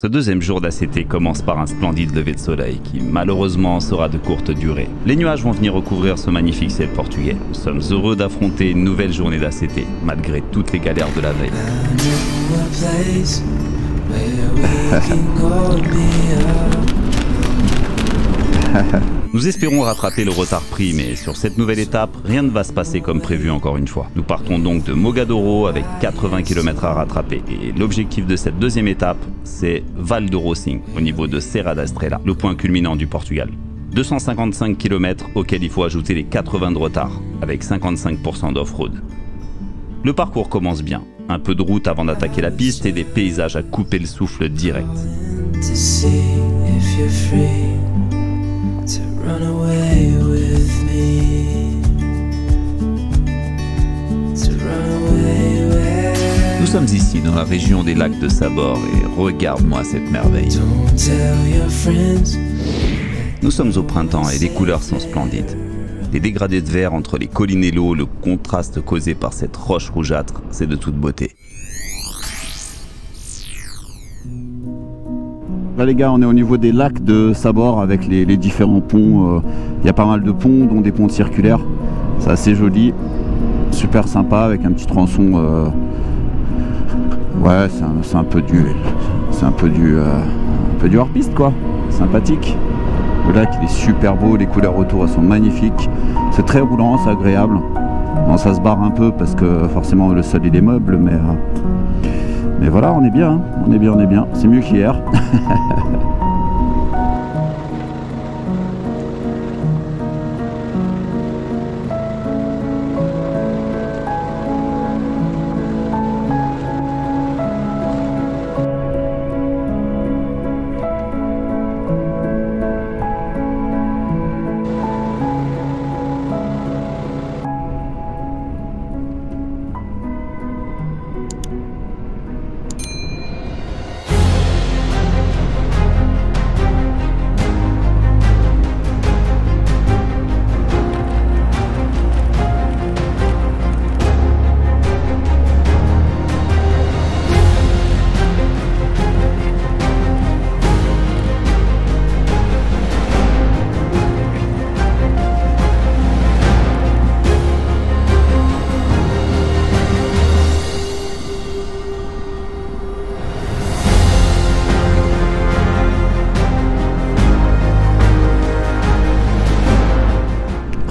Ce deuxième jour d'ACT commence par un splendide lever de soleil qui malheureusement sera de courte durée. Les nuages vont venir recouvrir ce magnifique ciel portugais. Nous sommes heureux d'affronter une nouvelle journée d'ACT malgré toutes les galères de la veille. Nous espérons rattraper le retard pris, mais sur cette nouvelle étape, rien ne va se passer comme prévu encore une fois. Nous partons donc de Mogadoro avec 80 km à rattraper. Et l'objectif de cette deuxième étape, c'est Val de Rossing, au niveau de Serra da Estrela, le point culminant du Portugal. 255 km auxquels il faut ajouter les 80 de retard, avec 55% d'off-road. Le parcours commence bien. Un peu de route avant d'attaquer la piste et des paysages à couper le souffle direct. Nous sommes ici dans la région des lacs de Sabor et regarde-moi cette merveille. Nous sommes au printemps et les couleurs sont splendides. Les dégradés de vert entre les collines et l'eau, le contraste causé par cette roche rougeâtre, c'est de toute beauté. Là les gars, on est au niveau des lacs de Sabor avec les différents ponts. Il y a pas mal de ponts, dont des ponts circulaires. C'est assez joli, super sympa avec un petit tronçon. Ouais, c'est un peu du hors-piste quoi. Sympathique. Le lac il est super beau, les couleurs autour elles sont magnifiques. C'est très roulant, c'est agréable. Bon, ça se barre un peu parce que forcément le sol il est meuble, mais voilà, on est bien, hein. On est bien. C'est mieux qu'hier.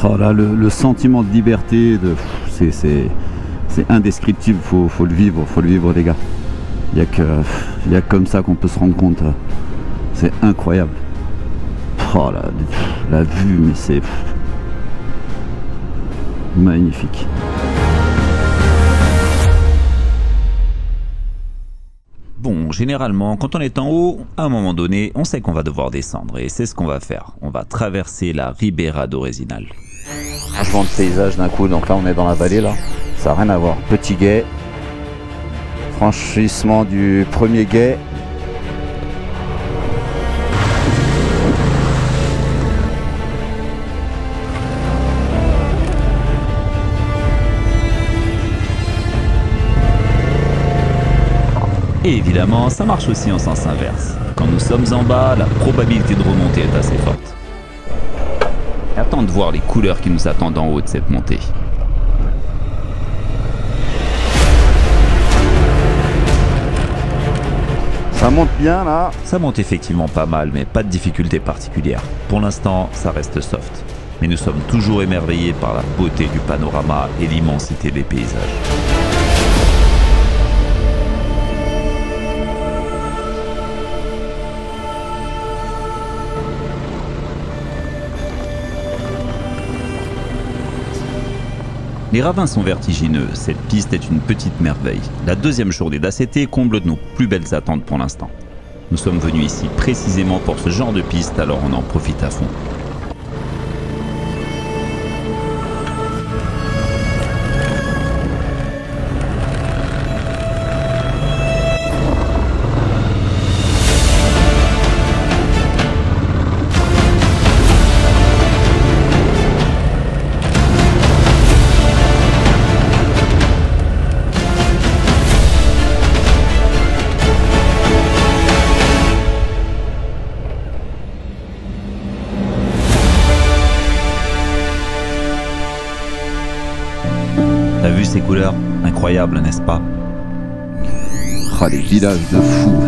Oh là, le sentiment de liberté, c'est indescriptible, faut le vivre les gars. Il y a comme ça qu'on peut se rendre compte. C'est incroyable. Oh là, la vue, mais c'est magnifique. Bon, généralement, quand on est en haut, à un moment donné, on sait qu'on va devoir descendre. Et c'est ce qu'on va faire. On va traverser la Ribeira do Resinal. Changement de paysage d'un coup, donc là on est dans la vallée là. Ça n'a rien à voir. Petit gué. Franchissement du premier gué. Et évidemment, ça marche aussi en sens inverse. Quand nous sommes en bas, la probabilité de remonter est assez forte. Et attends de voir les couleurs qui nous attendent en haut de cette montée. Ça monte bien là. Ça monte effectivement pas mal, mais pas de difficulté particulière. Pour l'instant, ça reste soft. Mais nous sommes toujours émerveillés par la beauté du panorama et l'immensité des paysages. Les ravins sont vertigineux, cette piste est une petite merveille. La deuxième journée d'ACT comble nos plus belles attentes pour l'instant. Nous sommes venus ici précisément pour ce genre de piste, alors on en profite à fond. incroyable, n'est-ce pas? Oh, les villages de fous.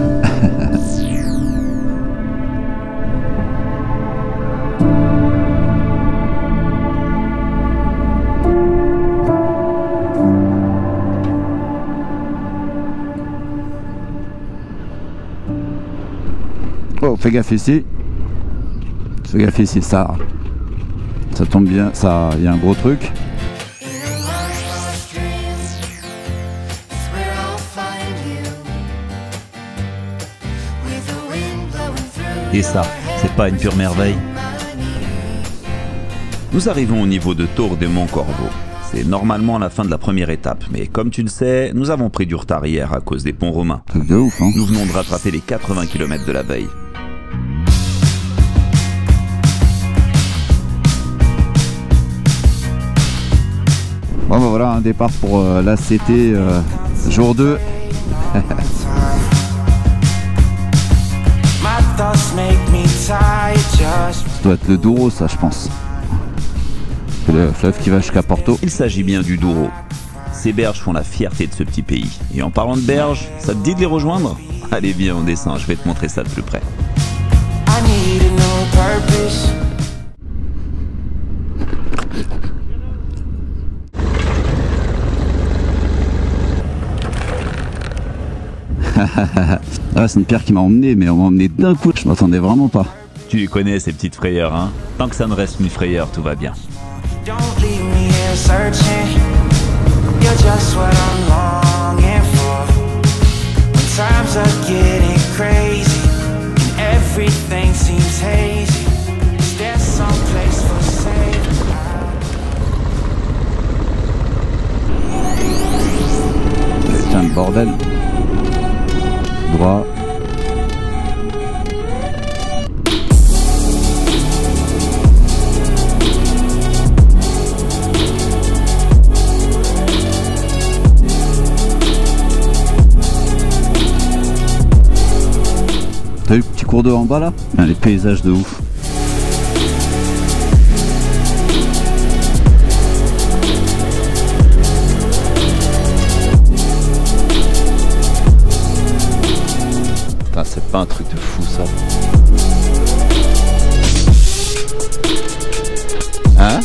Oh, fais gaffe ici. Fais gaffe ici, ça tombe bien, ça, il y a un gros truc. Et ça, c'est pas une pure merveille? Nous arrivons au niveau de Torre de Moncorvo. C'est normalement la fin de la première étape, mais comme tu le sais, nous avons pris du retard hier à cause des ponts romains. Truc de ouf, hein. Nous venons de rattraper les 80 km de la veille. Bon bah voilà, un départ pour l'ACT jour 2. Ça doit être le Douro, ça, je pense. C'est le fleuve qui va jusqu'à Porto. Il s'agit bien du Douro. Ces berges font la fierté de ce petit pays. Et en parlant de berges, ça te dit de les rejoindre? Allez viens, on descend, je vais te montrer ça de plus près. Ah, c'est une pierre qui m'a emmené, mais on m'a emmené d'un coup, je m'attendais vraiment pas. Tu les connais ces petites frayeurs, hein? Tant que ça ne reste une frayeur, tout va bien. Putain de bordel. Droit. T'as eu le petit cours d'eau en bas là? Les paysages de ouf. Putain, c'est pas un truc de fou ça. Hein?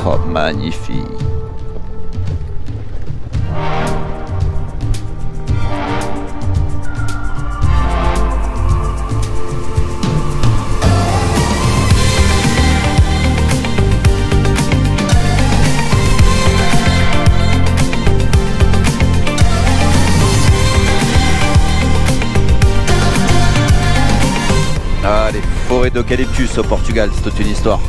Oh, magnifique. Ah, les forêts d'eucalyptus au Portugal, c'est toute une histoire.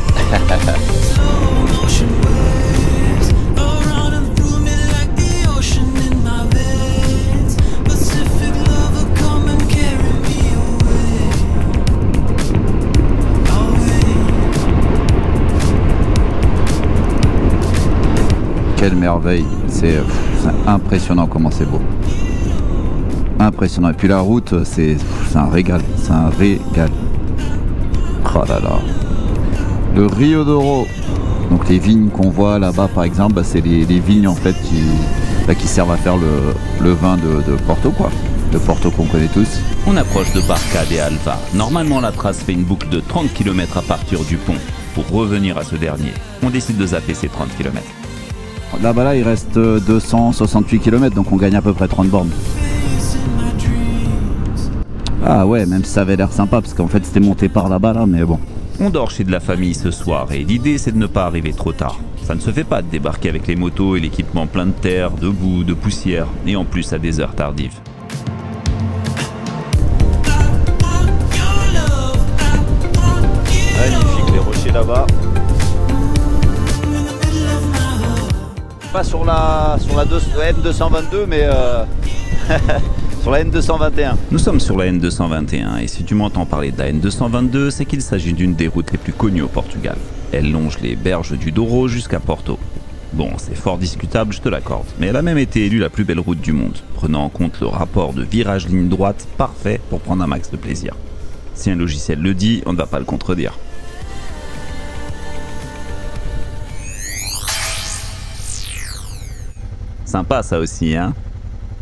Quelle merveille, c'est impressionnant comment c'est beau. Impressionnant. Et puis la route, c'est un régal, c'est un régal. Oh là là. Le Rio Douro. Donc les vignes qu'on voit là-bas par exemple, bah, c'est les vignes en fait qui servent à faire le vin de Porto quoi. Le Porto qu'on connaît tous. On approche de Barca de Alva. Normalement la trace fait une boucle de 30 km à partir du pont. Pour revenir à ce dernier, on décide de zapper ces 30 km. Là-bas là il reste 268 km donc on gagne à peu près 30 bornes. Ah ouais, même si ça avait l'air sympa parce qu'en fait c'était monté par là-bas là, mais bon. On dort chez de la famille ce soir et l'idée c'est de ne pas arriver trop tard. Ça ne se fait pas de débarquer avec les motos et l'équipement plein de terre, de boue, de poussière et en plus à des heures tardives. Magnifique les rochers là-bas. Pas sur la N222 mais sur la N221. Nous sommes sur la N221 et si tu m'entends parler de la N222, c'est qu'il s'agit d'une des routes les plus connues au Portugal. Elle longe les berges du Douro jusqu'à Porto. Bon, c'est fort discutable, je te l'accorde, mais elle a même été élue la plus belle route du monde, prenant en compte le rapport de virage ligne droite parfait pour prendre un max de plaisir. Si un logiciel le dit, on ne va pas le contredire. Sympa ça aussi, hein?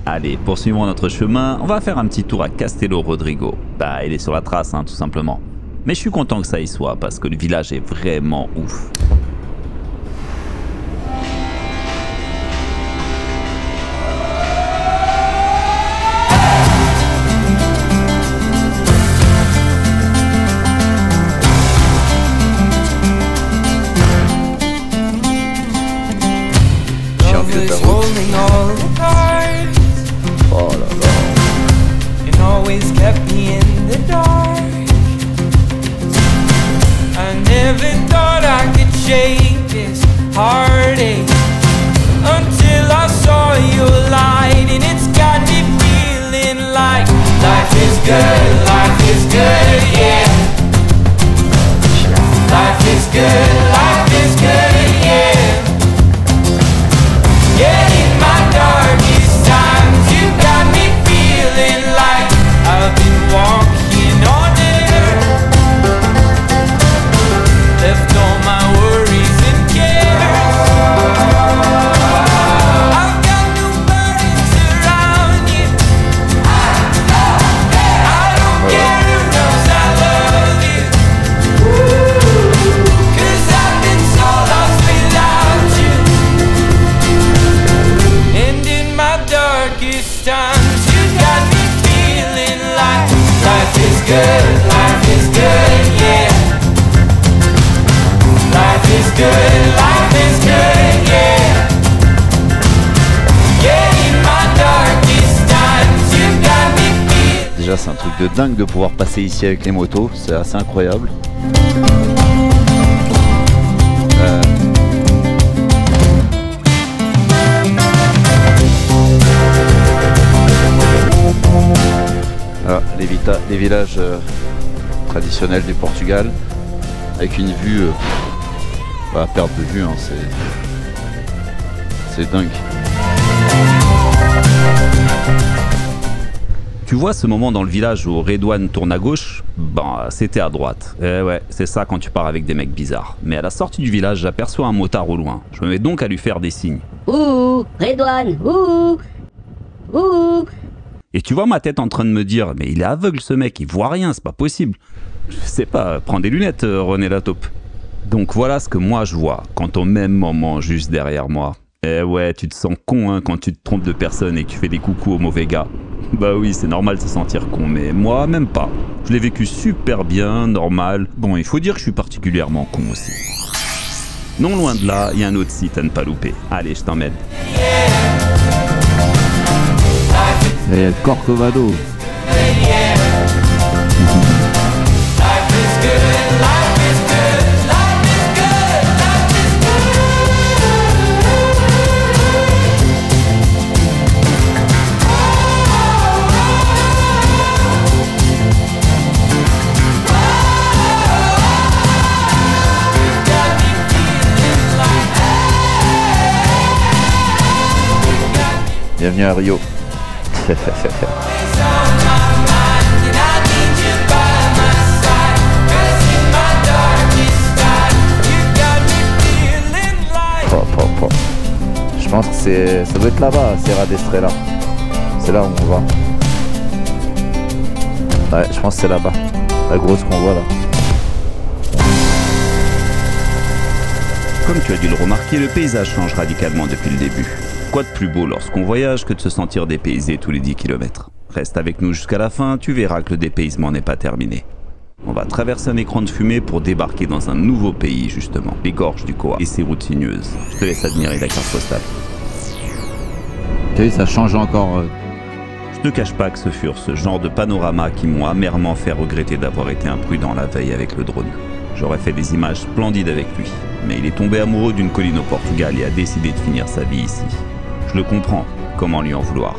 Allez, poursuivons notre chemin, on va faire un petit tour à Castelo Rodrigo. Bah, il est sur la trace, hein, tout simplement. Mais je suis content que ça y soit, parce que le village est vraiment ouf. Oh là là. And always kept me in the dark. I never thought I could shake this heartache until I saw your light, and it's got me feeling like life is good, yeah. Life is good, yeah. Yeah, in my darkest times, you got me feeling like I've been walking on air. Left all my worries and cares. I've got no burdens around you. I don't care who knows I love you. 'Cause I've been so lost without you. And in my darkest times, you got me feeling like life is good, yeah. Life is good, yeah. Yeah, in my darkest times, you got me feeling. Déjà c'est un truc de dingue de pouvoir passer ici avec les motos, c'est assez incroyable. Alors, les villages traditionnels du Portugal avec une vue à perte de vue, hein, c'est dingue. Tu vois ce moment dans le village où Redouane tourne à gauche? Ben, c'était à droite. Eh ouais, c'est ça quand tu pars avec des mecs bizarres. Mais à la sortie du village, j'aperçois un motard au loin. Je me mets donc à lui faire des signes. Ouh, Redouane, ouh, ouh. Et tu vois ma tête en train de me dire, mais il est aveugle ce mec, il voit rien, c'est pas possible. Je sais pas, prends des lunettes, René Lataupe. Donc voilà ce que moi je vois, quand au même moment, juste derrière moi. Eh ouais, tu te sens con hein, quand tu te trompes de personne et que tu fais des coucous au mauvais gars. Bah oui, c'est normal de se sentir con, mais moi, même pas. Je l'ai vécu super bien, normal. Bon, il faut dire que je suis particulièrement con aussi. Non loin de là, il y a un autre site à ne pas louper. Allez, je t'emmène. Et le Corcovado. Bienvenue à Rio. Je pense que ça doit être là-bas, Serra d'Estrella. C'est là où on va. Ouais, je pense que c'est là-bas. La grosse qu'on voit là. Comme tu as dû le remarquer, le paysage change radicalement depuis le début. Quoi de plus beau lorsqu'on voyage que de se sentir dépaysé tous les 10 km? Reste avec nous jusqu'à la fin, tu verras que le dépaysement n'est pas terminé. On va traverser un écran de fumée pour débarquer dans un nouveau pays justement, les gorges du Coa et ses routes sinueuses. Je te laisse admirer la carte postale. Tu sais, ça change encore. Je ne te cache pas que ce furent ce genre de panoramas qui m'ont amèrement fait regretter d'avoir été imprudent la veille avec le drone. J'aurais fait des images splendides avec lui, mais il est tombé amoureux d'une colline au Portugal et a décidé de finir sa vie ici. Je le comprends, comment lui en vouloir?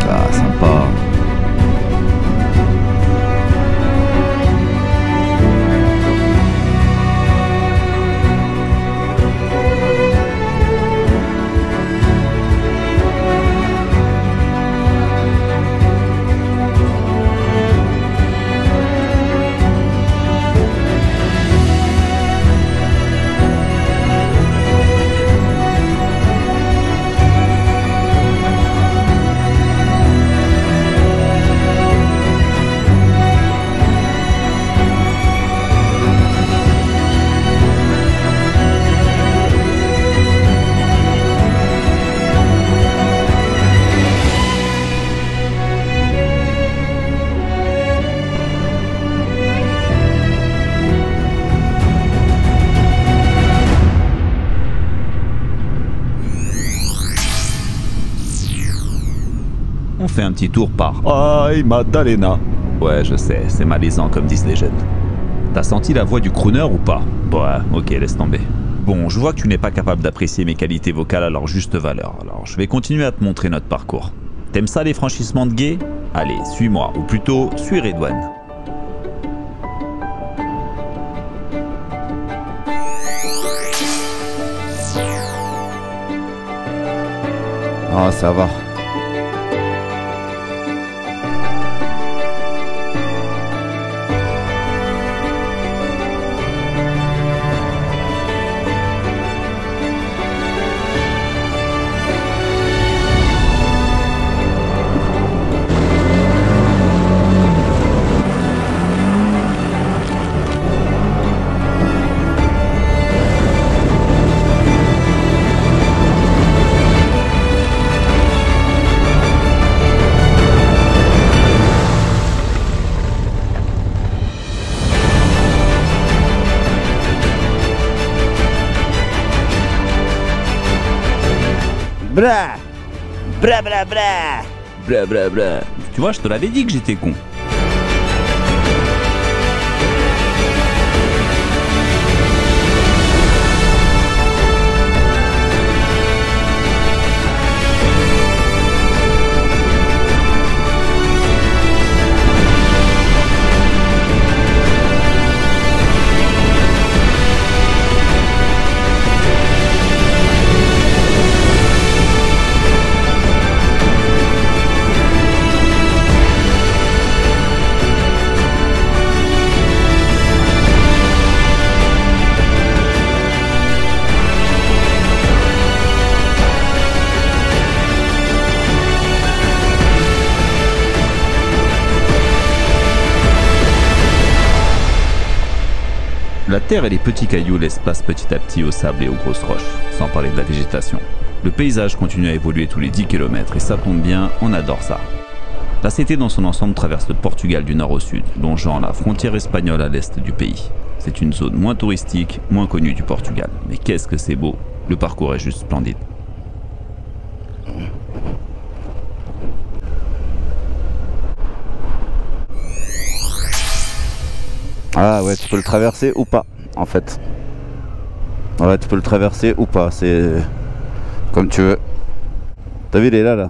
Ah, sympa. un petit tour par Ay Maddalena. Ouais, je sais, c'est malaisant comme disent les jeunes. T'as senti la voix du crooner ou pas? Ouais, ok, laisse tomber. Bon, je vois que tu n'es pas capable d'apprécier mes qualités vocales à leur juste valeur, alors je vais continuer à te montrer notre parcours. T'aimes ça les franchissements de guet? Allez, suis-moi, ou plutôt, suis Redouane. Ah, ça va. Bra bra bra bra bra bra bra. Tu vois, je te l'avais dit que j'étais con. La terre et les petits cailloux laissent place petit à petit au sable et aux grosses roches, sans parler de la végétation. Le paysage continue à évoluer tous les 10 km et ça tombe bien, on adore ça. La CT dans son ensemble traverse le Portugal du nord au sud, longeant la frontière espagnole à l'est du pays. C'est une zone moins touristique, moins connue du Portugal. Mais qu'est-ce que c'est beau, le parcours est juste splendide. Ah ouais, tu peux le traverser ou pas, en fait. Ouais, tu peux le traverser ou pas, c'est comme tu veux. T'as vu, il est là.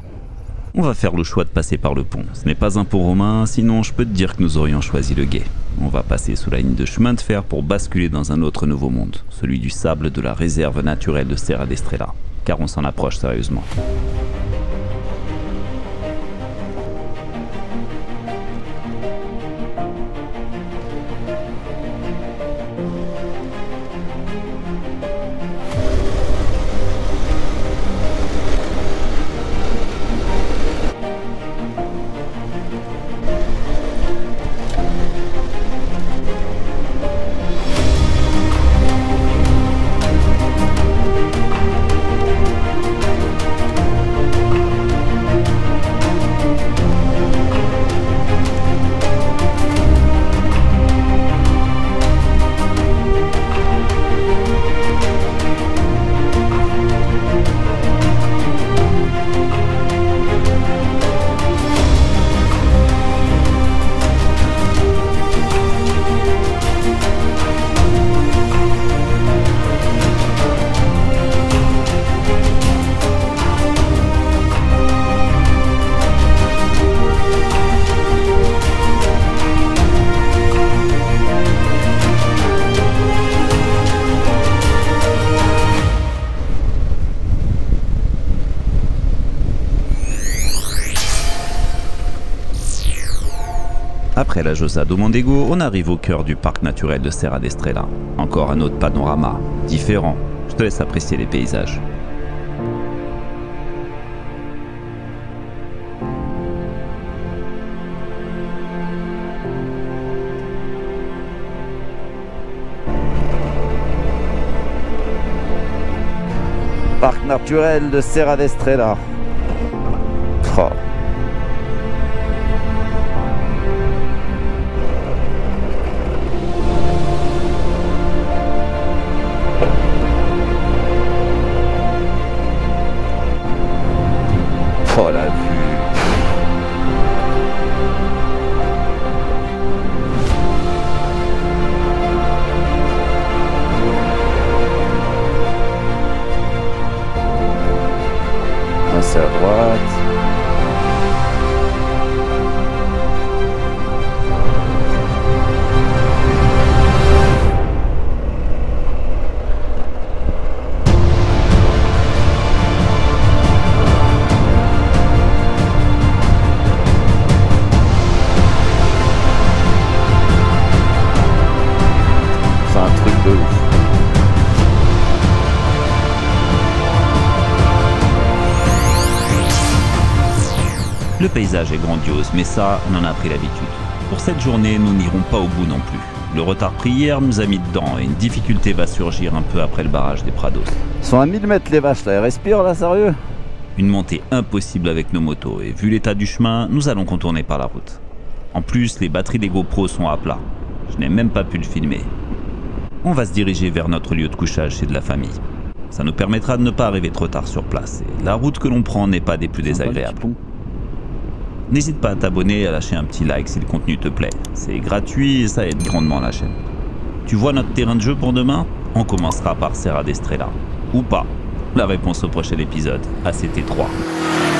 On va faire le choix de passer par le pont. Ce n'est pas un pont romain, sinon je peux te dire que nous aurions choisi le gué. On va passer sous la ligne de chemin de fer pour basculer dans un autre nouveau monde, celui du sable de la réserve naturelle de Serra d'Estrela, car on s'en approche sérieusement. Après la Josa do Mondego, on arrive au cœur du parc naturel de Serra d'Estrela. Encore un autre panorama, différent. Je te laisse apprécier les paysages. Parc naturel de Serra d'Estrela. Oh. Oh la vue. paysage est grandiose, mais ça, on en a pris l'habitude. Pour cette journée, nous n'irons pas au bout non plus. Le retard pris hier nous a mis dedans et une difficulté va surgir un peu après le barrage des Prados. Ils sont à 1000 mètres les vaches là, elles respirent là, sérieux? Une montée impossible avec nos motos et vu l'état du chemin, nous allons contourner par la route. En plus, les batteries des GoPro sont à plat. Je n'ai même pas pu le filmer. On va se diriger vers notre lieu de couchage chez de la famille. Ça nous permettra de ne pas arriver trop tard sur place et la route que l'on prend n'est pas des plus désagréables. N'hésite pas à t'abonner et à lâcher un petit like si le contenu te plaît. C'est gratuit et ça aide grandement la chaîne. Tu vois notre terrain de jeu pour demain? On commencera par Serra d'Estrella. Ou pas? La réponse au prochain épisode, ACT3.